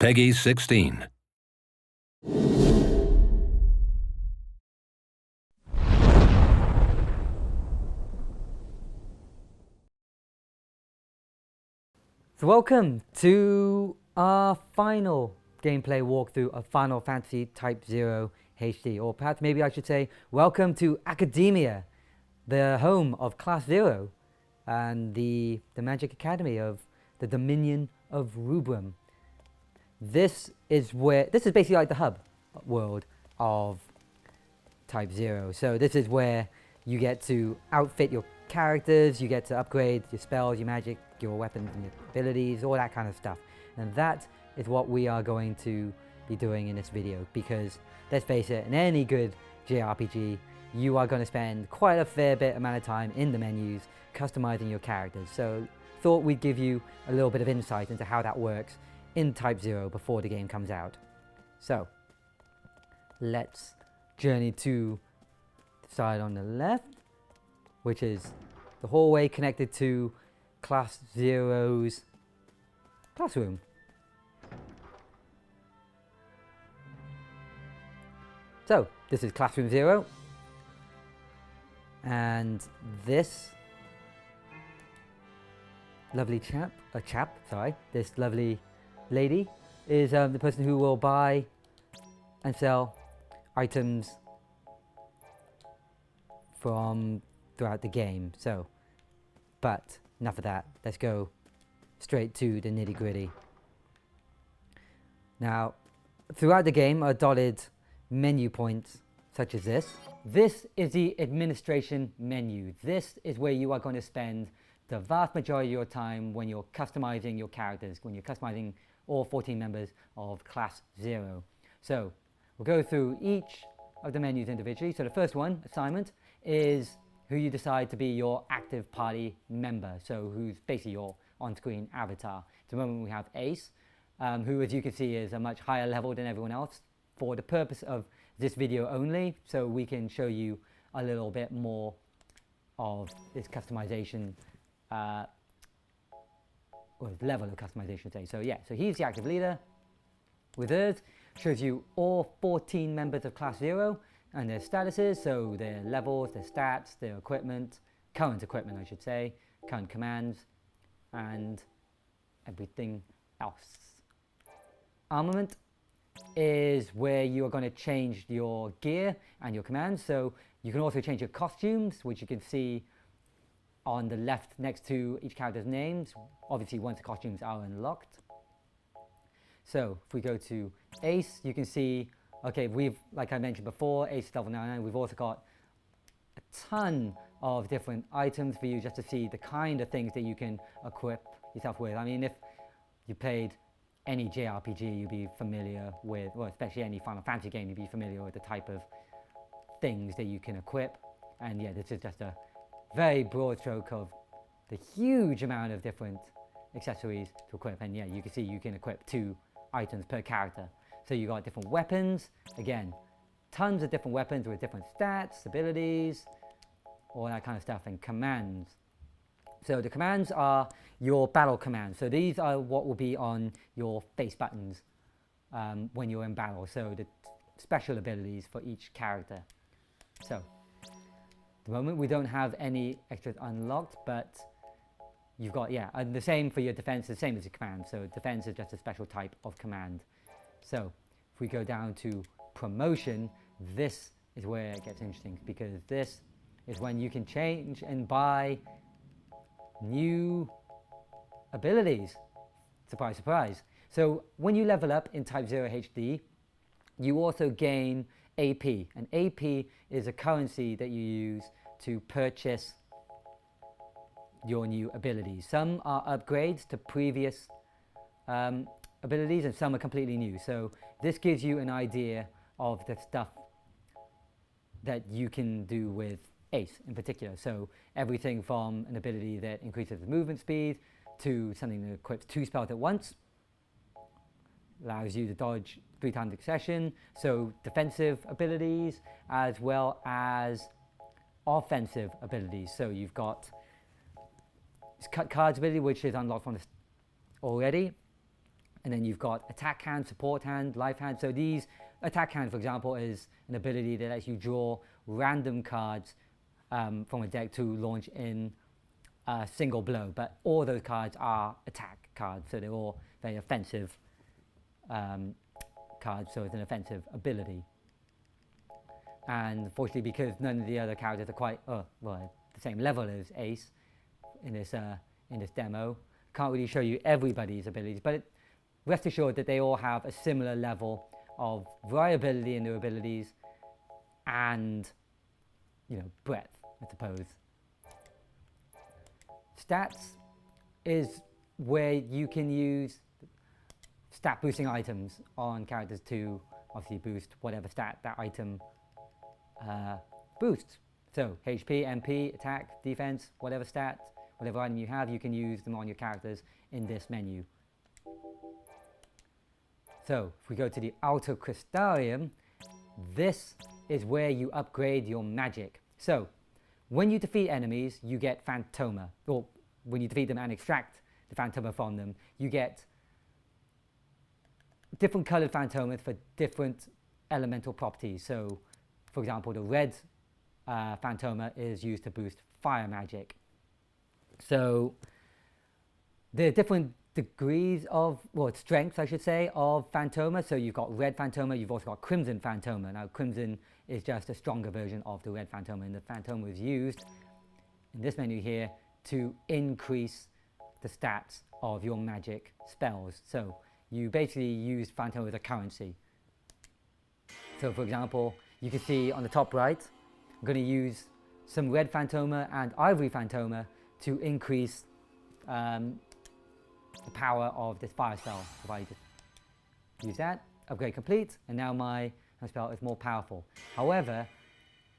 Peggy 16. So welcome to our final gameplay walkthrough of Final Fantasy Type-0 HD, or perhaps maybe I should say welcome to Akadaemia, the home of Class 0 and the Magic Academy of the Dominion of Rubrum. This is basically like the hub world of Type-0. So this is where you get to outfit your characters, you get to upgrade your spells, your magic, your weapons and your abilities, all that kind of stuff. And that is what we are going to be doing in this video, because let's face it, in any good JRPG you are going to spend quite a fair bit amount of time in the menus customizing your characters. So thought we'd give you a little bit of insight into how that works in Type-0 before the game comes out. So let's journey to the side on the left, which is the hallway connected to Class 0's classroom. So this is Classroom 0, and this lovely this lovely lady is the person who will buy and sell items from throughout the game. So, but enough of that, let's go straight to the nitty-gritty. Now, throughout the game are dotted menu points such as this. This is the administration menu. This is where you are going to spend the vast majority of your time when you're customizing your characters, when you're customizing all 14 members of Class 0. So we'll go through each of the menus individually. So the first one, assignment, is who you decide to be your active party member. So who's basically your on-screen avatar. At the moment we have Ace, who, as you can see, is a much higher level than everyone else for the purpose of this video only, so we can show you a little bit more of this customization, or level of customization, say. So yeah, so he's the active leader. Wizard shows you all 14 members of Class 0 and their statuses, so their levels, their stats, their equipment, current equipment I should say, current commands, and everything else. Armament is where you are going to change your gear and your commands, so you can also change your costumes, which you can see on the left next to each character's names, obviously once the costumes are unlocked. So if we go to Ace, you can see, okay, we've, like I mentioned before, Ace is level 99. We've also got a ton of different items for you just to see the kind of things that you can equip yourself with. I mean, if you played any JRPG, you'd be familiar with, well, especially any Final Fantasy game, you'd be familiar with the type of things that you can equip. And yeah, this is just a very broad stroke of the huge amount of different accessories to equip. And yeah, you can see you can equip 2 items per character. So you got different weapons, again, tons of different weapons with different stats, abilities, all that kind of stuff, and commands. So the commands are your battle commands. So these are what will be on your face buttons when you're in battle. So the special abilities for each character. So at the moment we don't have any extras unlocked, but you've got, yeah, and the same for your defense, the same as your command. So defense is just a special type of command. So if we go down to promotion, this is where it gets interesting, because this is when you can change and buy new abilities. Surprise, surprise. So when you level up in Type-0 HD, you also gain AP. And AP is a currency that you use to purchase your new abilities. Some are upgrades to previous abilities, and some are completely new. So this gives you an idea of the stuff that you can do with Ace in particular. So everything from an ability that increases movement speed to something that equips 2 spells at once, allows you to dodge 3 times in succession. So defensive abilities as well as offensive abilities. So you've got cut cards ability, which is unlocked from the already, And then you've got attack hand, support hand, life hand. So these attack hand, for example, is an ability that lets you draw random cards from a deck to launch in a single blow. But all those cards are attack cards, so they're all very offensive cards. So it's an offensive ability. And unfortunately, because none of the other characters are quite well the same level as Ace in this demo, can't really show you everybody's abilities. But rest assured that they all have a similar level of variability in their abilities and, breadth, I suppose. Stats is where you can use stat boosting items on characters to obviously boost whatever stat that item boosts. So HP, MP, attack, defense, whatever stat, whatever item you have, you can use them on your characters in this menu. So if we go to the outer Crystarium, this is where you upgrade your magic. So when you defeat enemies, you get Phantoma, or when you defeat them and extract the Phantoma from them, you get different colored Phantomas for different elemental properties. So for example, the red Phantoma is used to boost fire magic. So there are different degrees of, strengths I should say, of Phantoma. So you've got red Phantoma, you've also got crimson Phantoma. Now crimson is just a stronger version of the red Phantoma, and the Phantoma is used in this menu here to increase the stats of your magic spells. So you basically use Phantoma as a currency. So for example, you can see on the top right, I'm going to use some red Phantoma and ivory Phantoma to increase the power of this fire spell. So if I just use that, upgrade complete, and now my spell is more powerful. However,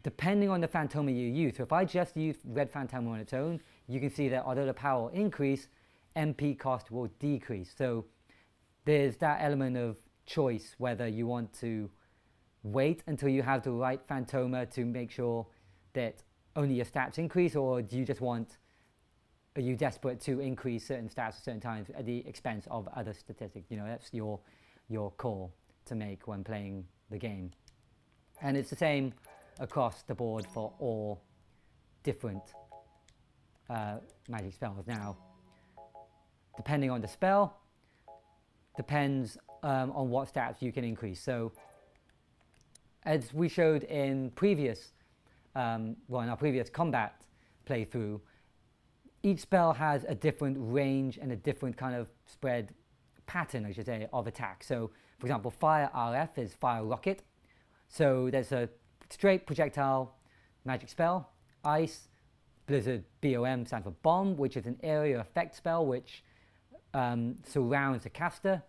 depending on the Phantoma you use, so if I just use red Phantoma on its own, you can see that although the power will increase, MP cost will decrease. So there's that element of choice, whether you want to wait until you have the right Phantoma to make sure that only your stats increase, or do you just want, are you desperate to increase certain stats at certain times at the expense of other statistics? That's your call to make when playing the game. And it's the same across the board for all different magic spells. Now, depending on the spell, depends on what stats you can increase. So as we showed in previous, in our previous combat playthrough, each spell has a different range and a different kind of spread pattern, I should say, of attack. So, for example, Fire RF is Fire Rocket. So there's a straight projectile magic spell. Ice, Blizzard BOM stands for Bomb, which is an area effect spell which surrounds the caster.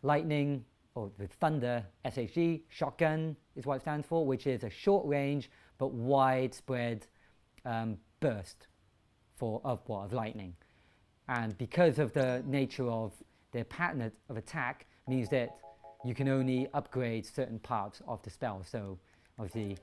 Lightning, or with Thunder, SHG, Shotgun is what it stands for, which is a short range but widespread burst of lightning. And because of the nature of their pattern of attack, means that you can only upgrade certain parts of the spell. So obviously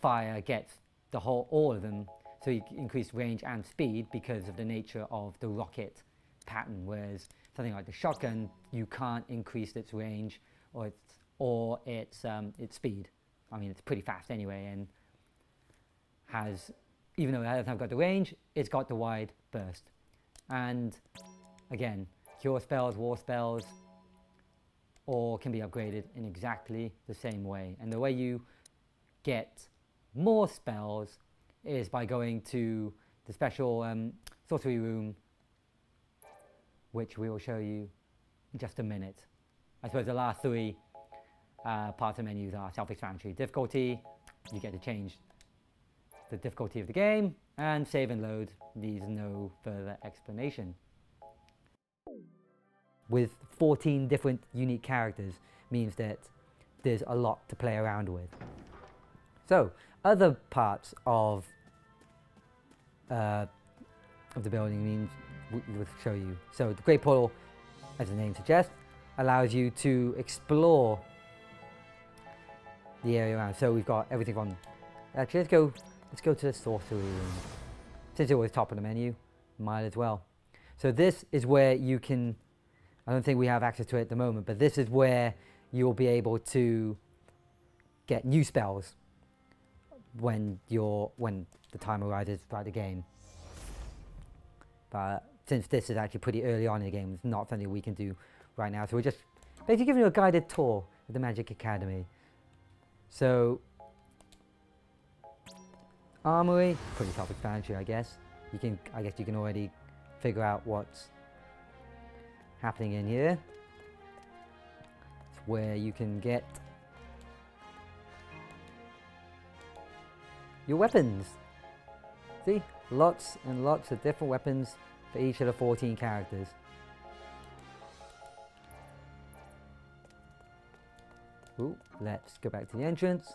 fire gets all of them, so you increase range and speed because of the nature of the rocket pattern, whereas something like the shotgun, you can't increase its range or its speed. I mean, it's pretty fast anyway, and has, even though it hasn't got the range, it's got the wide burst. And again, cure spells, war spells, all can be upgraded in exactly the same way. And the way you get more spells is by going to the special sorcery room, which we will show you in just a minute. I suppose the last three parts of menus are self-explanatory. Difficulty, you get to change the difficulty of the game, and save and load needs no further explanation. With 14 different unique characters means that there's a lot to play around with. So, other parts of the building means we'll show you. So the Great Portal, as the name suggests, allows you to explore the area around. So we've got everything from, actually let's go to the sorcery room. Since it was top of the menu, might as well. So this is where you can I don't think we have access to it at the moment, but this is where you'll be able to get new spells when the time arises throughout the game. But since this is actually pretty early on in the game, it's not something we can do right now. So we're just basically giving you a guided tour of the Magic Academy. So, Armory, pretty self-explanatory, I guess. I guess you can already figure out what's happening in here. It's where you can get your weapons. See, lots and lots of different weapons for each of the 14 characters. Ooh, let's go back to the entrance.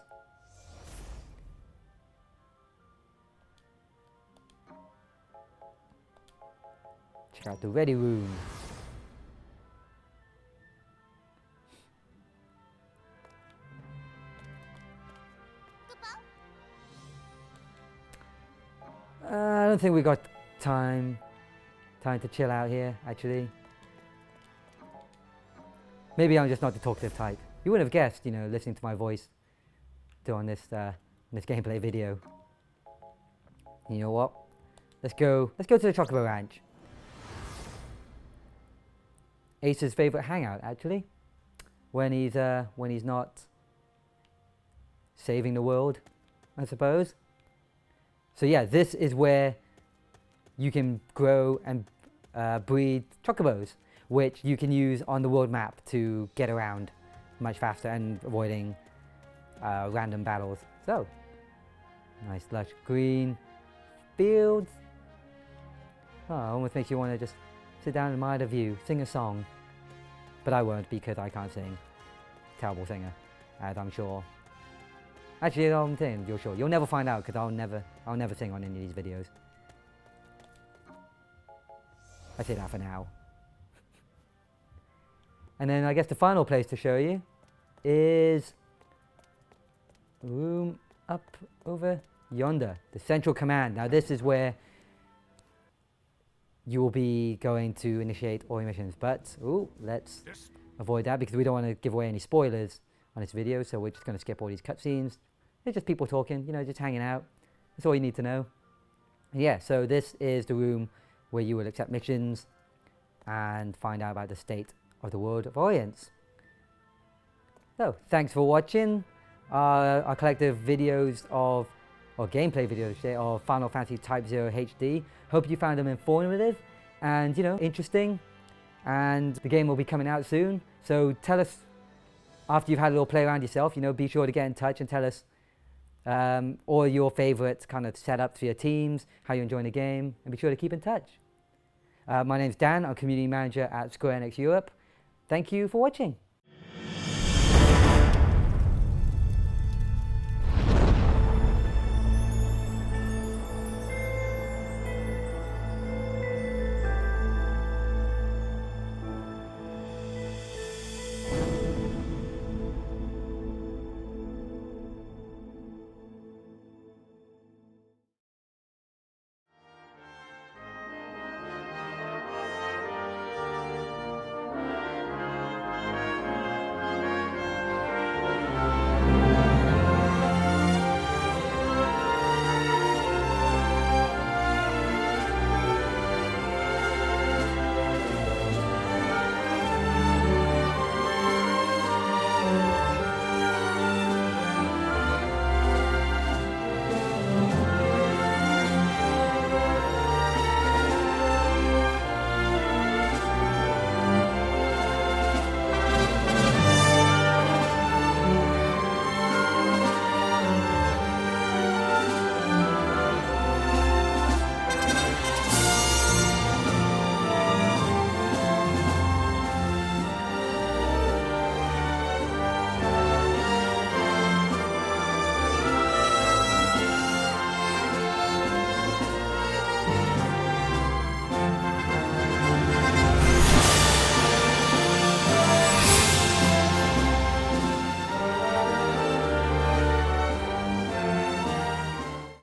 Check out the ready room. I don't think we got time to chill out here, actually. Maybe I'm just not the talkative type. You wouldn't have guessed, you know, listening to my voice on this gameplay video. You know what? Let's go to the Chocobo Ranch. Ace's favorite hangout, actually, when he's not saving the world, I suppose. So yeah, this is where you can grow and breed chocobos, which you can use on the world map to get around much faster and avoiding random battles. So, nice lush green fields. Oh, almost makes you want to just sit down and admire the view, sing a song. But I won't, because I can't sing. Terrible singer, as I'm sure. Actually, I'm saying you're sure. You'll never find out, because I'll never sing on any of these videos. I say that for now. And then I guess the final place to show you is the room up over yonder, the Central Command. Now this is where you will be going to initiate all your missions, but let's avoid that because we don't want to give away any spoilers on this video, so we're just going to skip all these cutscenes. It's just people talking, you know, just hanging out. That's all you need to know. Yeah, so this is the room where you will accept missions and find out about the state of the World of Orients. So, thanks for watching our collective videos of, or gameplay videos of Final Fantasy Type-0 HD. Hope you found them informative and, you know, interesting. And the game will be coming out soon. So tell us, after you've had a little play around yourself, you know, be sure to get in touch and tell us all your favorite kind of setups for your teams, how you're enjoying the game, and be sure to keep in touch. My name's Dan, I'm Community Manager at Square Enix Europe. Thank you for watching.